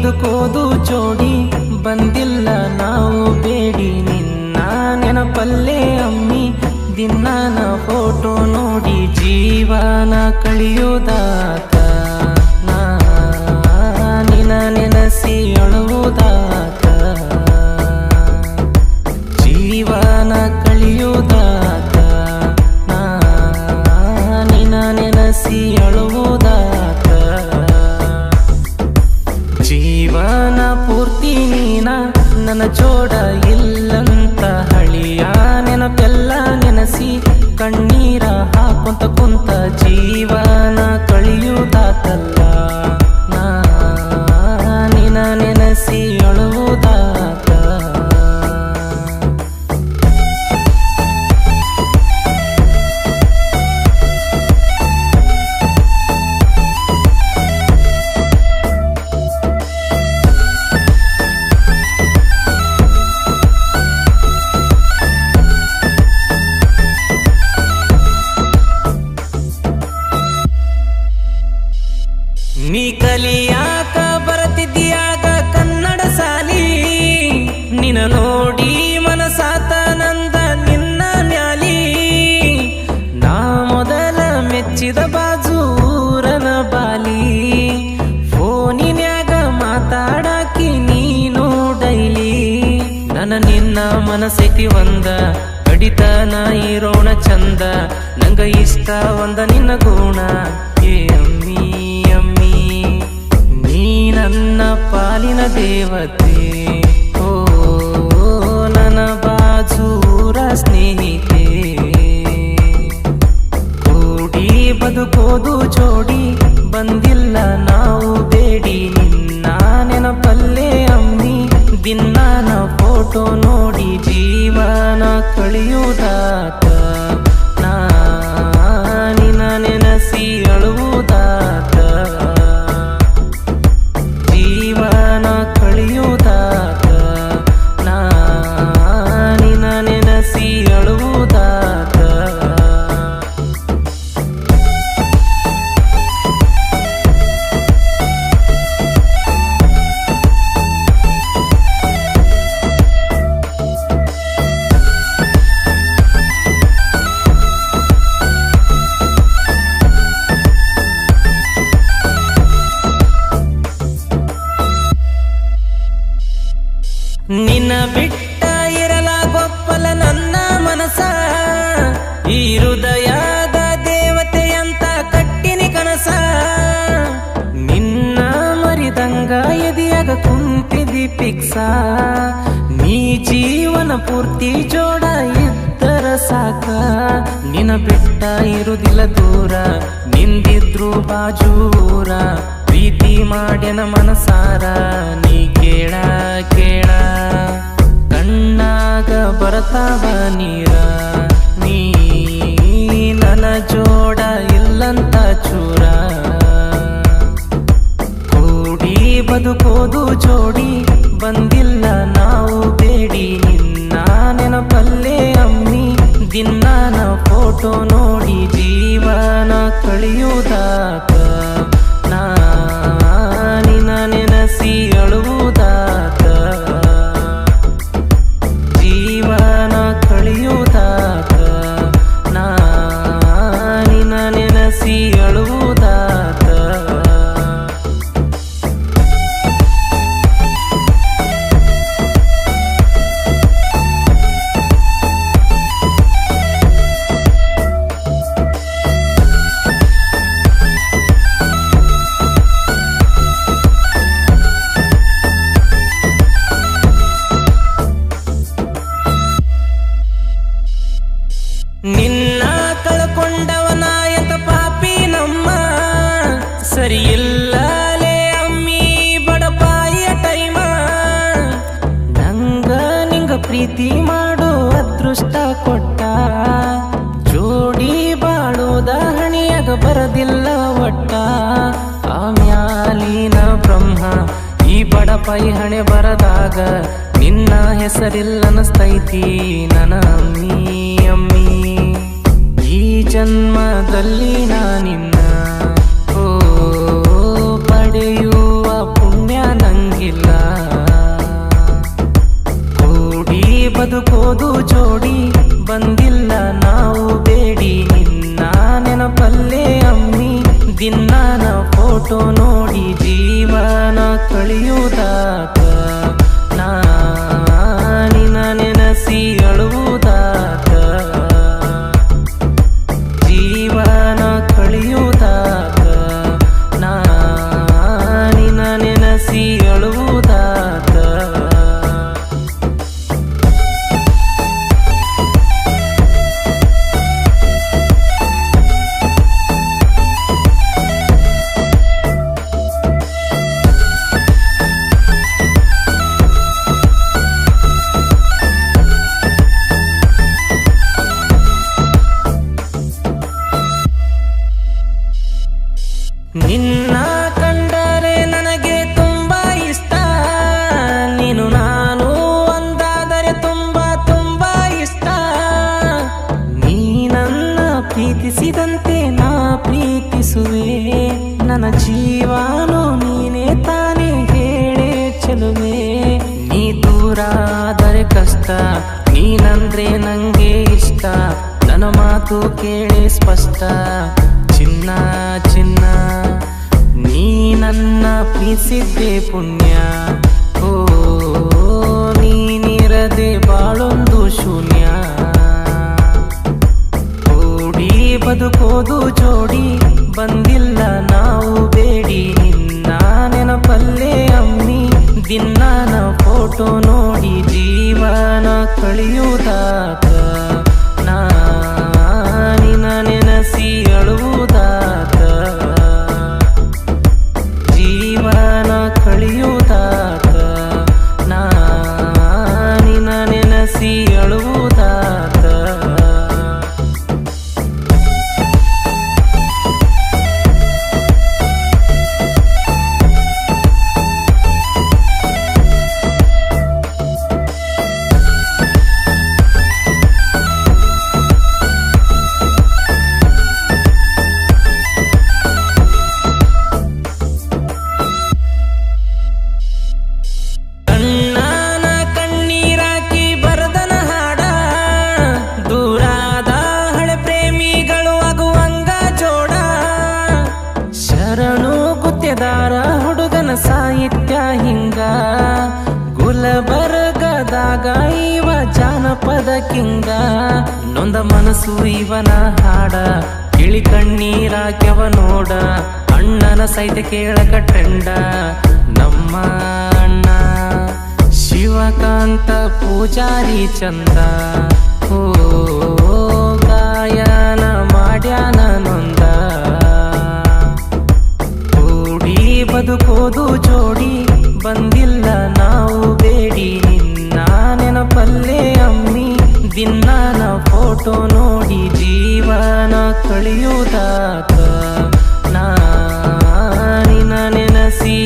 ಬದುಕೋದು ಜೋಡಿ ಬಂದಿಲ್ಲ ನಾವು ಬೇಡಿ ನಿನ್ನ ನೆನಪಲ್ಲೇ ಅಮ್ಮಿ ದಿನಾನ ಫೋಟೋ ನೋಡಿ ಜೀವನ ಕಳೆಯುವುದಾತ ನಿನ ನೆನಸಿ ಅಳುವುದಾತ ಜೀವನ ಕಳೆಯುವುದಾತ ನಿನ ನೆನಸಿ ಅಳುವುದಾತ ಜೀವನ ಪೂರ್ತಿ ನೀನ ನನ್ನ ಜೋಡ ಇಲ್ಲಂತ ಹಳಿಯ ನೆನಪೆಲ್ಲ ನೆನಸಿ ಕಣ್ಣೀರ ಹಾಕೊಂತ ಕುಂತ ಜೀವನ ಕಳೆಯುವುದಾತಲ್ಲ ನಿನ ನೆನಸಿ ಅಳುವುದಾತ ನೀ ಕಲಿಯಾಕ ಬರತಿದ್ಯಾಗ ಕನ್ನಡ ಸಾಲಿ ನಿನ ನೋಡಿ ಮನಸಾತ ನಂದ ನಿನ್ನ ನ್ಯಾಲಿ ನಾ ಮೊದಲ ಮೆಚ್ಚಿದ ಬಾಜೂರನ ಬಾಲಿ ಫೋನಿನ್ಯಾಗ ಮಾತಾಡಾಕಿ ನೀನು ಡೈಲಿ ನನ್ನ ನಿನ್ನ ಮನಸ್ಸೈತಿ ಒಂದ ಕಡಿತನ ಇರೋಣ ಚಂದ ನಂಗ ಇಷ್ಟ ಒಂದ ನಿನ್ನ ಗುಣ ಏ ಅಮ್ಮಿ ನನ್ನ ಪಾಲಿನ ದೇವತೆ ಓ ನನ್ನ ಬಾಜೂರ ಸ್ನೇಹಿತೆ ಕೂಡಿ ಬದುಕೋದು ಜೋಡಿ ಬಂದಿಲ್ಲ ನಾವು ಬೇಡಿ ನಿನ್ನ ನೆನಪಲ್ಲೇ ಅಮ್ಮಿ ದಿನಾನ ಫೋಟೋ ನೋಡಿ ಜೀವನ ಕಳೆಯುವುದಾತ ನಿನ ನೆನಸಿ ಅಳುವುದಾತ ಜೀವನ ಕಳೆಯುವುದಾತ ನಿನ ನೆನಸಿ ಅಳುವುದಾತ ನಿನ್ನ ಬಿಟ್ಟ ಇರಲಾಗೊಪ್ಪಲ ನನ್ನ ಮನಸ ಈ ಹೃದಯದ ದೇವತೆಯಂತ ಕಟ್ಟಿನಿ ಕನಸ ನಿನ್ನ ಮರಿದಂಗ ಎದಿಯಾಗ ಕುಂತಿದಿ ಪಿಕ್ಸ ನೀ ಜೀವನ ಪೂರ್ತಿ ಜೋಡ ಇದ್ದರ ಸಾಕ ನಿನ್ನ ಬಿಟ್ಟ ಇರುದಿಲ್ಲ ದೂರ ನಿಂದಿದ್ರು ಬಾಜೂರ ಪ್ರೀತಿ ಮಾಡ್ಯನ ಮನಸಾರ ನೀ ಕೇಳ ಕೇಳ ಕಣ್ಣಾಗ ಬರ್ತಾವ ನೀರ ನೀ ನನ್ನ ಜೋಡ ಇಲ್ಲಂತ ಚೂರ ಕೂಡಿ ಬದುಕೋದು ಜೋಡಿ ಬಂದಿಲ್ಲ ನಾವು ಬೇಡಿ ನಿನ್ನ ನೆನಪಲ್ಲೇ ಅಮ್ಮಿ ದಿನಾನ ಫೋಟೋ ನೋಡಿ ಜೀವನ ಕಳೆಯುವುದಾತ ನಿನ ನೆನಸಿ ಅಳುವುದಾತ ಜೀವನ ಕಳೆಯುವುದಾತ ನಿನ ನೆನಸಿ ಅಳುವುದಾತ ನಿನ್ನ ಕಳ್ಕೊಂಡವನ ಎಂತ ಪಾಪಿ ನಮ್ಮ ಸರಿ ಇಲ್ಲಲೇ ಅಮ್ಮಿ ಬಡಪಾಯಿಯ ಟೈಮ ನಂಗ ನಿಂಗ ಪ್ರೀತಿ ಮಾಡೋ ಅದೃಷ್ಟ ಕೊಟ್ಟ ಜೋಡಿ ಬಾಳೋದ ಹಣಿಯಾಗ ಬರದಿಲ್ಲ ಒಟ್ಟ ಆಮ್ಯಾಲಿನ ಬ್ರಹ್ಮ ಈ ಬಡಪಾಯಿ ಹಣೆ ಬರದಾಗ ನಿನ್ನ ಹೆಸರಿಲ್ಲನಸ್ತೈತಿ ನನ್ನ ಅಮ್ಮಿ ಅಮ್ಮಿ ಈ ಜನ್ಮದಲ್ಲಿ ನಾನಿನ್ನ ಪಡೆಯುವ ಪುಣ್ಯ ನಂಗೆ ದಿನಾನ ಫೋಟೋ ನೋಡಿ ಜೀವನ ಕಳೆಯುವುದಾತ ನಿನ ನೆನಸಿ ಅಳುವುದಾತ ಜೀವನ ಕಳೆಯುವುದಾತ ನಿನ ನೆನಸಿ ಅಳುವುದಾತ ನಿನ್ನ ಕಂಡರೆ ನನಗೆ ತುಂಬಾ ಇಷ್ಟ ನೀನು ನಾನು ಒಂದಾದರೆ ತುಂಬಾ ತುಂಬಾ ಇಷ್ಟ ನೀ ನನ್ನ ಪ್ರೀತಿಸಿದಂತೆ ನಾ ಪ್ರೀತಿಸುವೆ ನನ್ನ ಜೀವನು ನೀನೇ ತಾನೇ ಹೇಳೆ ಚೆಲುವೆ ನೀ ದೂರಾದರೆ ಕಷ್ಟ ನೀನಂದ್ರೆ ನಂಗೆ ಇಷ್ಟ ನನ್ನ ಮಾತು ಕೇಳಿ ಸ್ಪಷ್ಟ ಚಿನ್ನ ಚಿನ್ನ ನೀ ನನ್ನ ಪ್ರೀತಿಸಿದ್ದೆ ಪುಣ್ಯ ಓ ನೀನಿರದೆ ಬಾಳೊಂದು ಶೂನ್ಯ ಓಡಿ ಬದುಕೋದು ಜೋಡಿ ಬಂದಿಲ್ಲ ನಾವು ಬೇಡಿ ನಿನ್ನ ನೆನಪಲ್ಲೇ ಅಮ್ಮಿ ದಿನಾನ ಫೋಟೋ ನೋಡಿ ಜೀವನ ಕಳೆಯುವುದಾತ ನಿನ ನೆನಸಿ ಅಳುವುದಾತ ಜೀವನ ಕಳೆಯುವುದಾತ ನಿನ ನೆನಸಿ ಅಳುವುದಾತ ಹುಡುಗನ ಸಾಹಿತ್ಯ ಹಿಂಗ ಗುಲಬರ್ಗದಾಗ ಇವ ಜಾನಪದ ಕಿಂಗ ನೊಂದ ಮನಸ್ಸು ಇವನ ಹಾಡ ಕಿಳಿ ಕಣ್ಣೀರಾಕ್ಯವ ನೋಡ ಅಣ್ಣನ ಸಹಿತ ಕೇಳಕ ಟ್ರೆಂಡ ನಮ್ಮ ಅಣ್ಣ ಶಿವಕಾಂತ ಪೂಜಾರಿ ಚಂದ ಓ ಗಾಯನ ಮಾಡ್ಯಾನ ನೊಂದ ಬದುಕೋದು ಜೋಡಿ ಬಂದಿಲ್ಲ ನಾವು ಬೇಡಿ ನಿನ್ನ ನೆನಪಲ್ಲೇ ಅಮ್ಮಿ ದಿನಾನ ಫೋಟೋ ನೋಡಿ ಜೀವನ ಕಳೆಯುವುದಾತ ನಿನ ನೆನಸಿ